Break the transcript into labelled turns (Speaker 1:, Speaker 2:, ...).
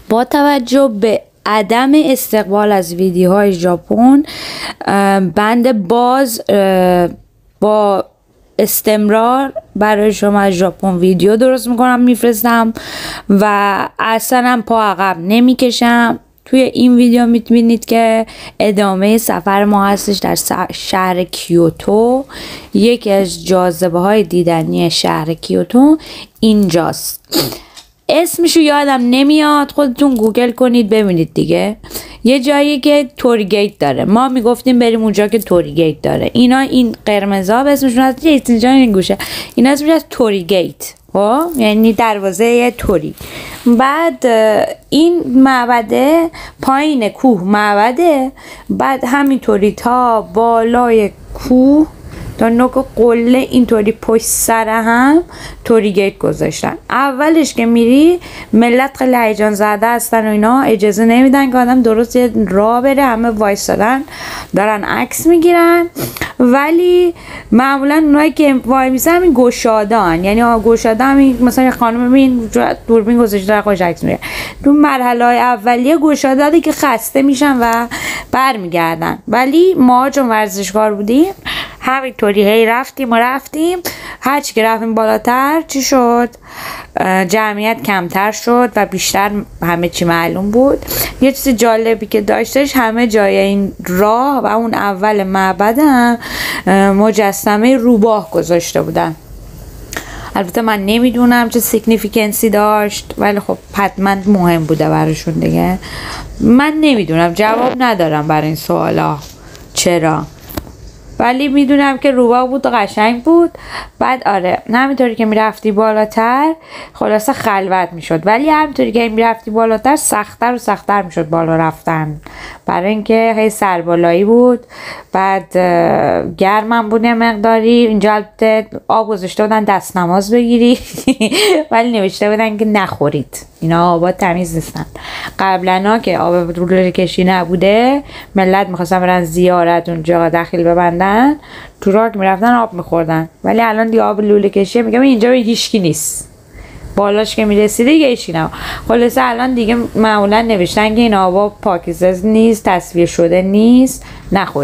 Speaker 1: با توجه به عدم استقبال از ویدیوهای ژاپن، بند باز با استمرار برای شما از ژاپن ویدیو درست میکنم میفرستم و اصلا هم پا عقب نمیکشم. توی این ویدیو میتونید که ادامه سفر ما هستش در شهر کیوتو. یکی از جاذبه های دیدنی شهر کیوتو اینجاست. اسمشو یادم نمیاد، خودتون گوگل کنید ببینید دیگه. یه جایی که توریگیت داره، ما میگفتیم بریم اونجا که توریگیت داره. اینا این قرمزا به اسمشون هست، اینجا این گوشه اینا اسمش از توریگیت، یعنی دروازه توری. بعد این معبده پایین کوه معبده، بعد همینطوری تا بالای کوه تا نوک قله اینطوری پشت سر هم توریگیت گذاشتن. اولش که میری ملت خیلی هیجان زده هستن و اینا، اجازه نمیدن که آدم درست یه راه بره، همه وایسادن دارن عکس میگیرن. ولی معمولا اونایی که وای میسن همین گشادان، یعنی گشاده همین مثلا خانم ببین دوربین گذاشته داره خوش عکس میگیره. تو مرحله های اولیه گشاده که خسته میشن و برمیگردن. ولی ما چون ورزشکار بودیم همینطوری هی رفتیم هرچی که رفتیم بالاتر چی شد؟ جمعیت کمتر شد و بیشتر همه چی معلوم بود. یه چیز جالبی که داشتش، همه جای این راه و اون اول معبد هم مجسمه روباه گذاشته بودن. البته من نمیدونم چه سیگنیفیکنسی داشت، ولی خب حتما مهم بوده براشون دیگه. من نمیدونم، جواب ندارم برای این سوالا چرا، ولی میدونم که روباه بود و قشنگ بود. بعد آره همینطوری که میرفتی بالاتر خلاصه خلوت میشد، ولی همینطوری که میرفتی بالاتر سخت‌تر و سخت‌تر میشد بالا رفتن، برای اینکه هی سربالایی بود. بعد گرمم بود مقداری. اینجا البته آب گذاشته بودن دست نماز بگیری ولی نوشته بودن که نخورید، اینا آبا تمیز نیستن. قبلا که آب لوله کشی نبوده، ملت میخواستن برن زیارت اونجا داخل ببندن، تو راه میرفتن آب میخوردن. ولی الان دیگه آب لوله کشی میگم اینجا هیچکی نیست، بالاش که میرسیده دیگه هیچکی نه. خلاصه الان دیگه معمولا نوشتن که این آبا پاکیزه نیست، تصفیه شده نیست، نخورید.